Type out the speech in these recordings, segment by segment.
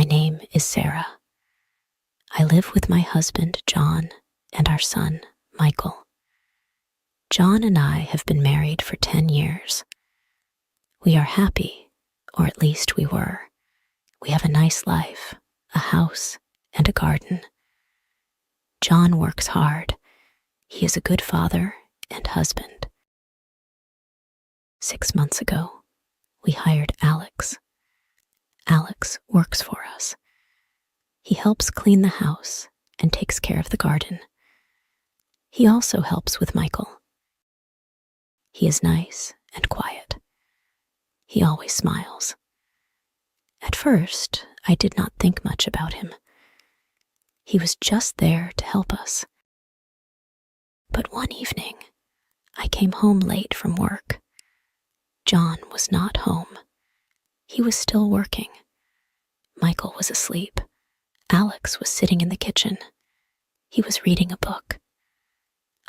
My name is Sarah. I live with my husband, John, and our son, Michael. John and I have been married for 10 years. We are happy, or at least we were. We have a nice life, a house, and a garden. John works hard. He is a good father and husband. 6 months ago, we hired Alex. Alex works for us. He helps clean the house and takes care of the garden. He also helps with Michael. He is nice and quiet. He always smiles. At first, I did not think much about him. He was just there to help us. But one evening, I came home late from work. John was not home. He was still working. Michael was asleep. Alex was sitting in the kitchen. He was reading a book.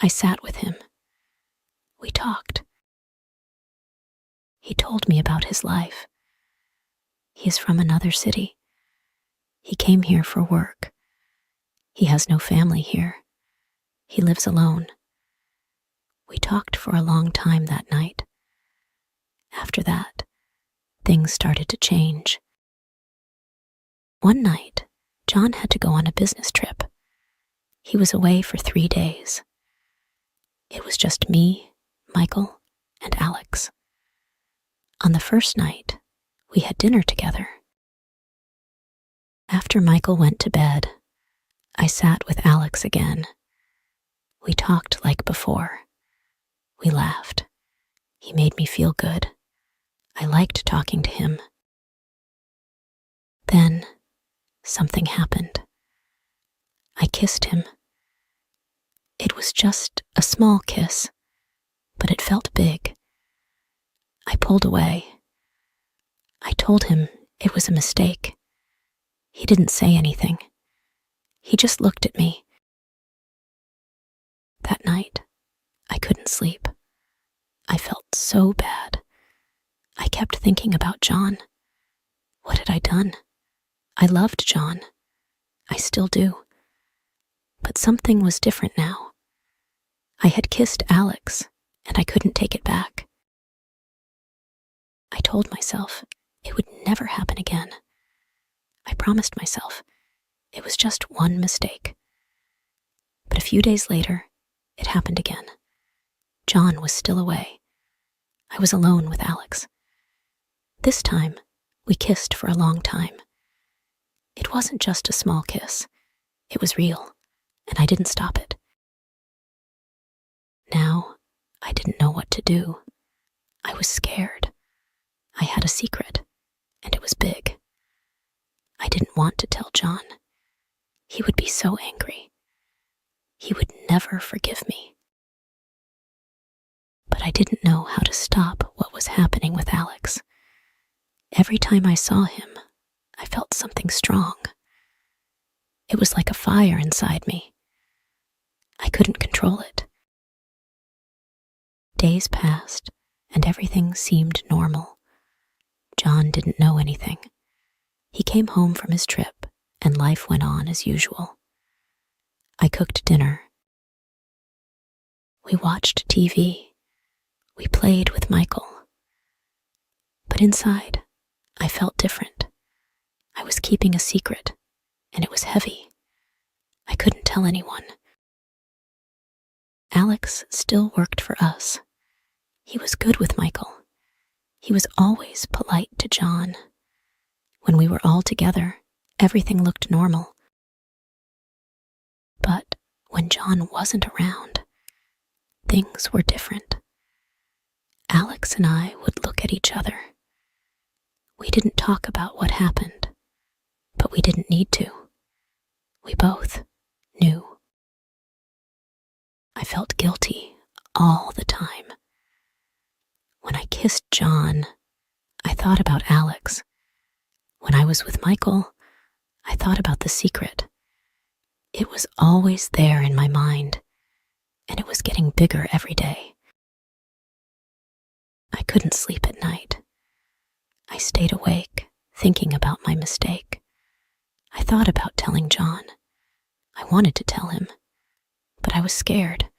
I sat with him. We talked. He told me about his life. He is from another city. He came here for work. He has no family here. He lives alone. We talked for a long time that night. After that, things started to change. One night, John had to go on a business trip. He was away for 3 days. It was just me, Michael, and Alex. On the first night, we had dinner together. After Michael went to bed, I sat with Alex again. We talked like before. We laughed. He made me feel good. I liked talking to him. Then, something happened. I kissed him. It was just a small kiss, but it felt big. I pulled away. I told him it was a mistake. He didn't say anything. He just looked at me. That night, I couldn't sleep. I felt so bad. I kept thinking about John. What had I done? I loved John. I still do. But something was different now. I had kissed Alex, and I couldn't take it back. I told myself it would never happen again. I promised myself it was just one mistake. But a few days later, it happened again. John was still away. I was alone with Alex. This time, we kissed for a long time. It wasn't just a small kiss. It was real, and I didn't stop it. Now, I didn't know what to do. I was scared. I had a secret, and it was big. I didn't want to tell John. He would be so angry. He would never forgive me. But I didn't know how to stop what was happening with Alex. Every time I saw him, I felt something strong. It was like a fire inside me. I couldn't control it. Days passed, and everything seemed normal. John didn't know anything. He came home from his trip, and life went on as usual. I cooked dinner. We watched TV. We played with Michael. But inside, I felt different. I was keeping a secret, and it was heavy. I couldn't tell anyone. Alex still worked for us. He was good with Michael. He was always polite to John. When we were all together, everything looked normal. But when John wasn't around, things were different. Alex and I would look at each other. We didn't talk about what happened, but we didn't need to. We both knew. I felt guilty all the time. When I kissed John, I thought about Alex. When I was with Michael, I thought about the secret. It was always there in my mind, and it was getting bigger every day. I couldn't sleep at night. I stayed awake, thinking about my mistake. thought about telling John. I wanted to tell him, but I was scared.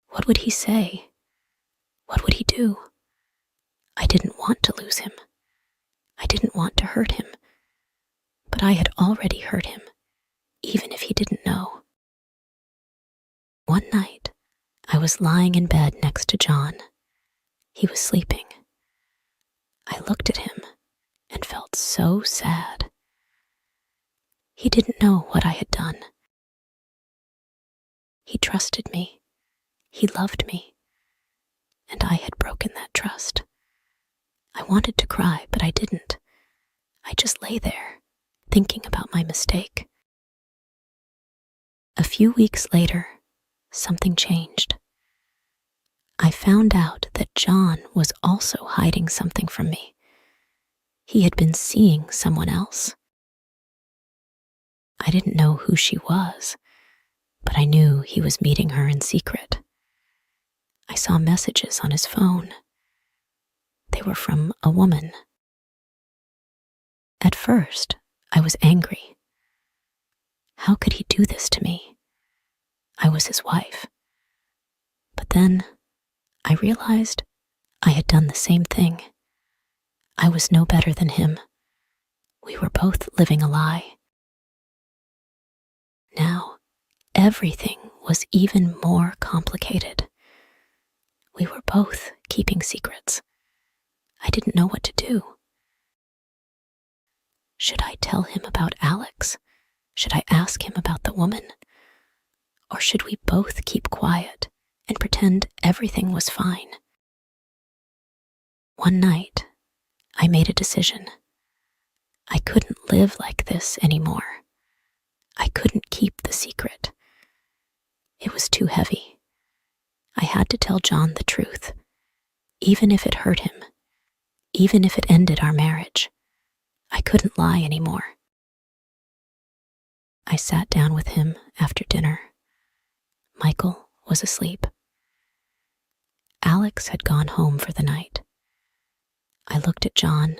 What would he say? What would he do? I didn't want to lose him. I didn't want to hurt him. But I had already hurt him, even if he didn't know. One night, I was lying in bed next to John. He was sleeping. I looked at him and felt so sad. He didn't know what I had done. He trusted me. He loved me. And I had broken that trust. I wanted to cry, but I didn't. I just lay there, thinking about my mistake. A few weeks later, something changed. I found out that John was also hiding something from me. He had been seeing someone else. I didn't know who she was, but I knew he was meeting her in secret. I saw messages on his phone. They were from a woman. At first, I was angry. How could he do this to me? I was his wife. But then, I realized I had done the same thing. I was no better than him. We were both living a lie. Now, everything was even more complicated. We were both keeping secrets. I didn't know what to do. Should I tell him about Alex? Should I ask him about the woman? Or should we both keep quiet and pretend everything was fine? One night, I made a decision. I couldn't live like this anymore. I couldn't keep the secret. It was too heavy. I had to tell John the truth, even if it hurt him, even if it ended our marriage. I couldn't lie anymore. I sat down with him after dinner. Michael was asleep. Alex had gone home for the night. I looked at John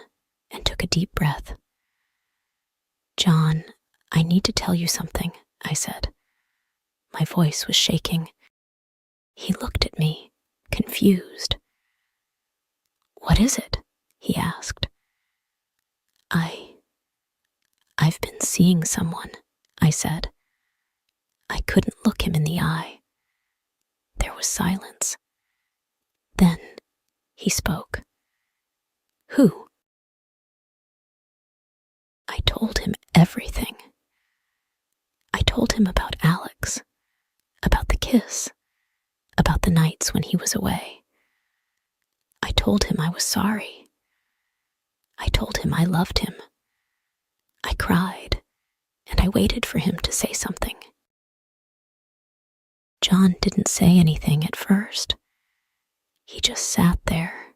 and took a deep breath. "John, I need to tell you something," I said. My voice was shaking. He looked at me, confused. "What is it?" he asked. I've been seeing someone," I said. I couldn't look him in the eye. There was silence. Then he spoke. "Who?" I told him everything. I told him about Alex, about the kiss, about the nights when he was away. I told him I was sorry. I told him I loved him. I cried, and I waited for him to say something. John didn't say anything at first. He just sat there,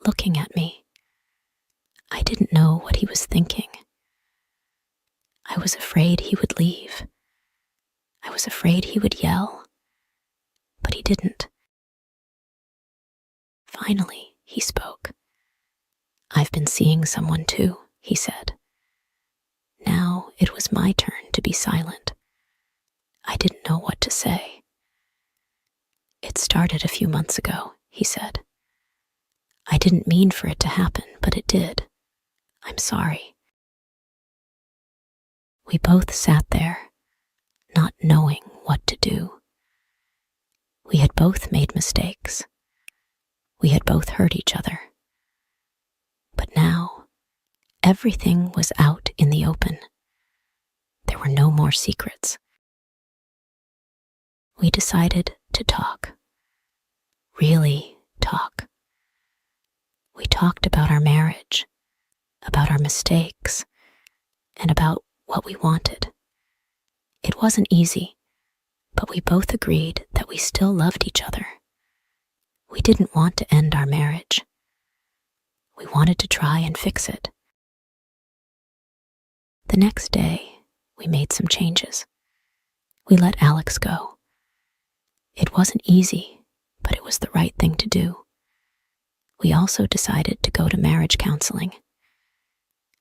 looking at me. I didn't know what he was thinking. I was afraid he would leave. I was afraid he would yell, but he didn't. Finally, he spoke. "I've been seeing someone too," he said. Now it was my turn to be silent. I didn't know what to say. "It started a few months ago," he said. "I didn't mean for it to happen, but it did. I'm sorry." We both sat there, not knowing what to do. We had both made mistakes. We had both hurt each other. But now, everything was out in the open. There were no more secrets. We decided to talk. Really talk. We talked about our marriage, about our mistakes, and about what we wanted. It wasn't easy, but we both agreed that we still loved each other. We didn't want to end our marriage. We wanted to try and fix it. The next day, we made some changes. We let Alex go. It wasn't easy, but it was the right thing to do. We also decided to go to marriage counseling.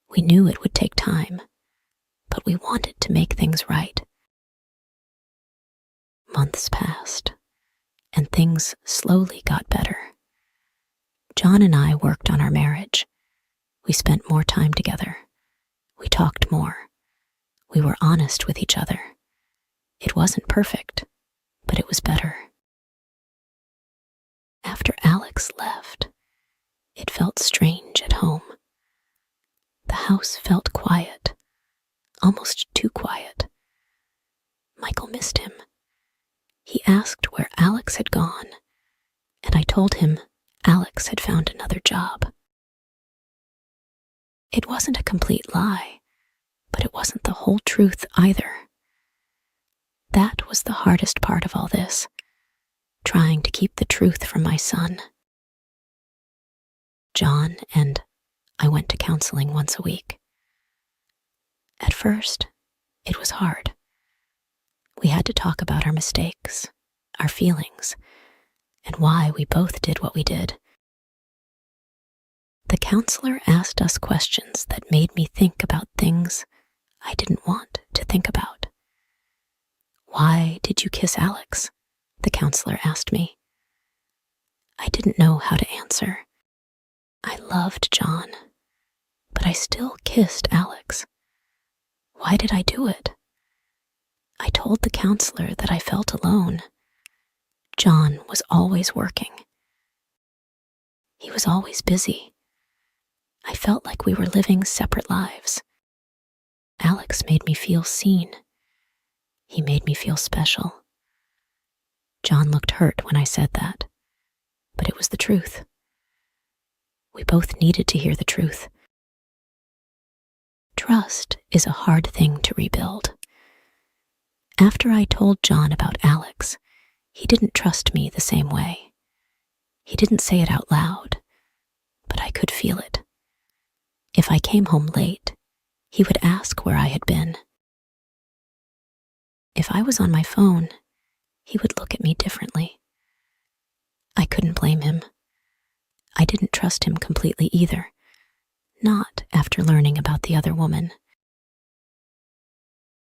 We knew it would take time, but we wanted to make things right. Months passed, and things slowly got better. John and I worked on our marriage. We spent more time together. We talked more. We were honest with each other. It wasn't perfect, but it was better. After Alex left, it felt strange at home. The house felt quiet, almost too quiet. Michael missed him. He asked where Alex had gone, and I told him Alex had found another job. It wasn't a complete lie, but it wasn't the whole truth either. That was the hardest part of all this, trying to keep the truth from my son. John and I went to counseling once a week. At first, it was hard. We had to talk about our mistakes, our feelings, and why we both did what we did. The counselor asked us questions that made me think about things I didn't want to think about. "Why did you kiss Alex?" the counselor asked me. I didn't know how to answer. I loved John, but I still kissed Alex. Why did I do it? I told the counselor that I felt alone. John was always working. He was always busy. I felt like we were living separate lives. Alex made me feel seen. He made me feel special. John looked hurt when I said that, but it was the truth. We both needed to hear the truth. Trust is a hard thing to rebuild. After I told John about Alex, he didn't trust me the same way. He didn't say it out loud, but I could feel it. If I came home late, he would ask where I had been. If I was on my phone, he would look at me differently. I couldn't blame him. I didn't trust him completely either, not after learning about the other woman.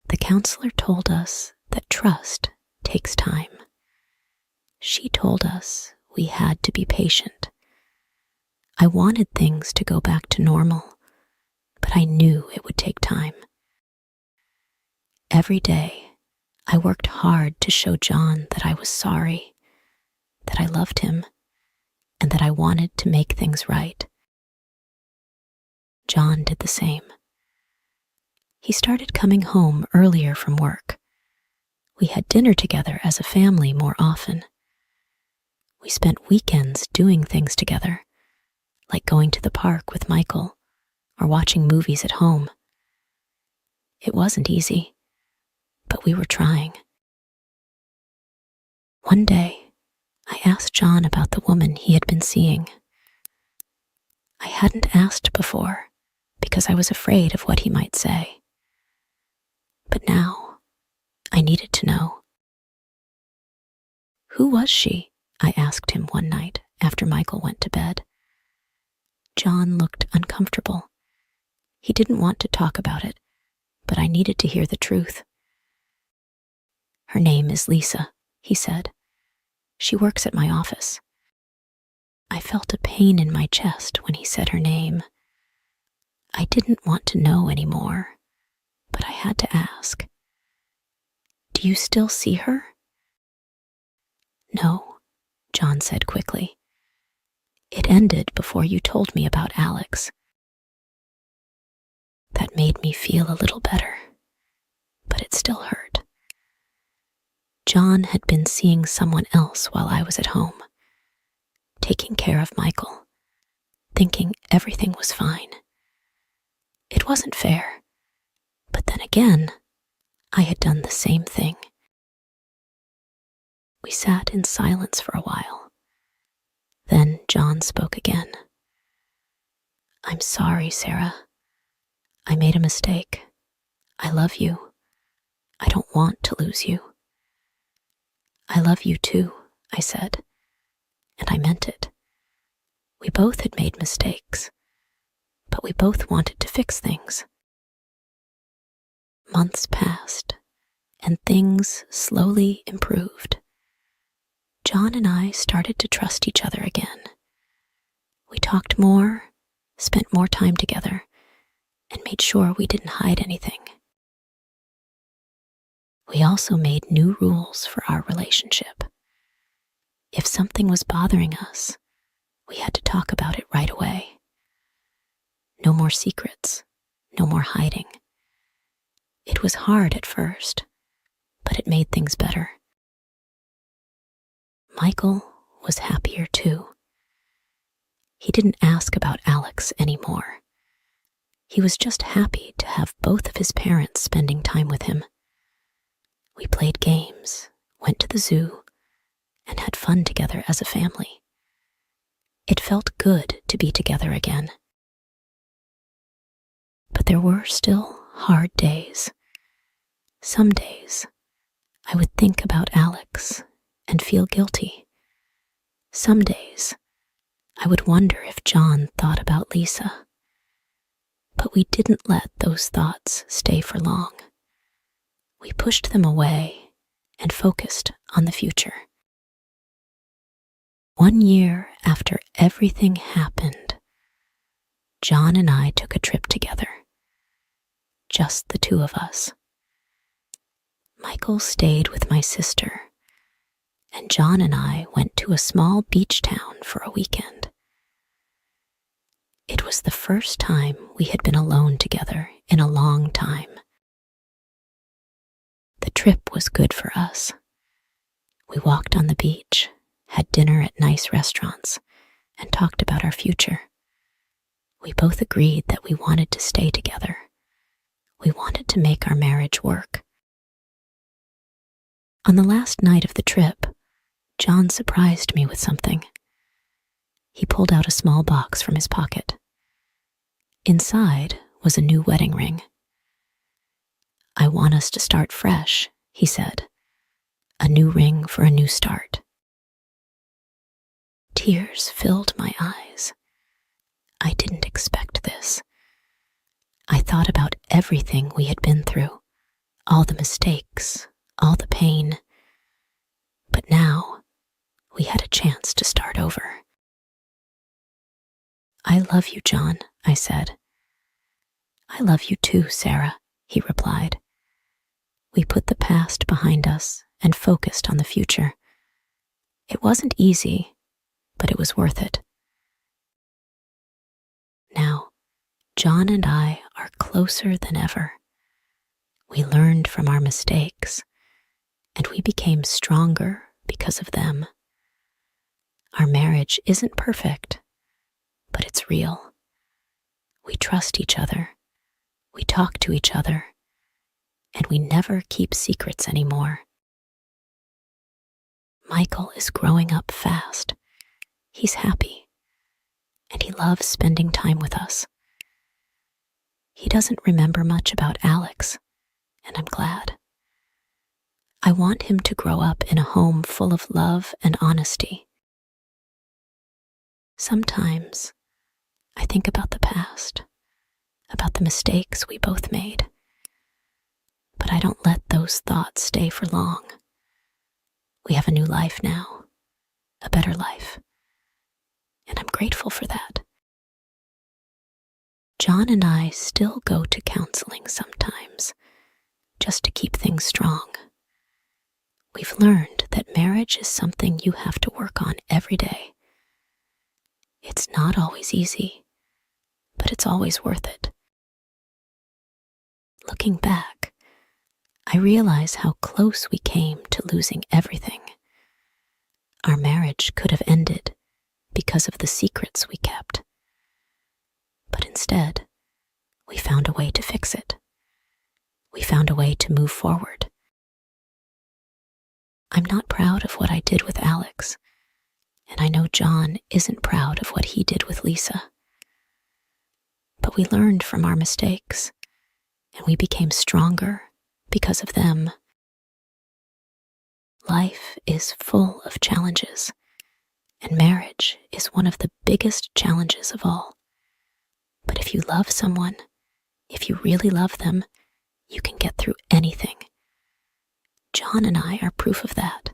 The counselor told us that trust takes time. She told us we had to be patient. I wanted things to go back to normal, but I knew it would take time. Every day, I worked hard to show John that I was sorry, that I loved him, and that I wanted to make things right. John did the same. He started coming home earlier from work. We had dinner together as a family more often. We spent weekends doing things together, like going to the park with Michael or watching movies at home. It wasn't easy, but we were trying. One day, I asked John about the woman he had been seeing. I hadn't asked before because I was afraid of what he might say. But now, I needed to know. "Who was she?" I asked him one night after Michael went to bed. John looked uncomfortable. He didn't want to talk about it, but I needed to hear the truth. "Her name is Lisa," he said. "She works at my office." I felt a pain in my chest when he said her name. I didn't want to know anymore, but I had to ask. "Do you still see her?" "No," John said quickly. "It ended before you told me about Alex." That made me feel a little better, but it still hurt. John had been seeing someone else while I was at home, taking care of Michael, thinking everything was fine. It wasn't fair, but then again, I had done the same thing. We sat in silence for a while. Then John spoke again. "I'm sorry, Sarah. I made a mistake. I love you. I don't want to lose you." "I love you too," I said, and I meant it. We both had made mistakes, but we both wanted to fix things. Months passed, and things slowly improved. John and I started to trust each other again. We talked more, spent more time together, and made sure we didn't hide anything. We also made new rules for our relationship. If something was bothering us, we had to talk about it right away. No more secrets, no more hiding. It was hard at first, but it made things better. Michael was happier too. He didn't ask about Alex anymore. He was just happy to have both of his parents spending time with him. We played games, went to the zoo, and had fun together as a family. It felt good to be together again. But there were still hard days. Some days, I would think about Alex and feel guilty. Some days, I would wonder if John thought about Lisa. But we didn't let those thoughts stay for long. We pushed them away and focused on the future. 1 year after everything happened, John and I took a trip together. Just the two of us. Michael stayed with my sister, and John and I went to a small beach town for a weekend. It was the first time we had been alone together in a long time. The trip was good for us. We walked on the beach, had dinner at nice restaurants, and talked about our future. We both agreed that we wanted to stay together. We wanted to make our marriage work. On the last night of the trip, John surprised me with something. He pulled out a small box from his pocket. Inside was a new wedding ring. "I want us to start fresh," he said. "A new ring for a new start." Tears filled my eyes. I didn't expect this. I thought about everything we had been through, all the mistakes, all the pain. But now, we had a chance to start over. "I love you, John," I said. "I love you too, Sarah," he replied. We put the past behind us and focused on the future. It wasn't easy, but it was worth it. Now, John and I are closer than ever. We learned from our mistakes, and we became stronger because of them. Our marriage isn't perfect, but it's real. We trust each other, we talk to each other, and we never keep secrets anymore. Michael is growing up fast. He's happy, and he loves spending time with us. He doesn't remember much about Alex, and I'm glad. I want him to grow up in a home full of love and honesty. Sometimes I think about the past, about the mistakes we both made, but I don't let those thoughts stay for long. We have a new life now, a better life, and I'm grateful for that. John and I still go to counseling sometimes, just to keep things strong. We've learned that marriage is something you have to work on every day. It's not always easy, but it's always worth it. Looking back, I realize how close we came to losing everything. Our marriage could have ended because of the secrets we kept. But instead, we found a way to fix it. We found a way to move forward. I'm not proud of what I did with Alex, and I know John isn't proud of what he did with Lisa. But we learned from our mistakes, and we became stronger because of them. Life is full of challenges, and marriage is one of the biggest challenges of all. But if you love someone, if you really love them, you can get through anything. John and I are proof of that.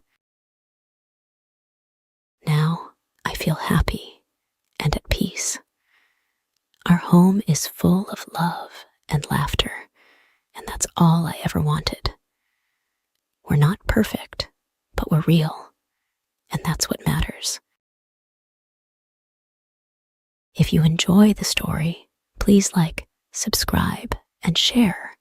Now I feel happy and at peace. Our home is full of love and laughter, and that's all I ever wanted. We're not perfect, but we're real, and that's what matters. If you enjoy the story, please like, subscribe, and share.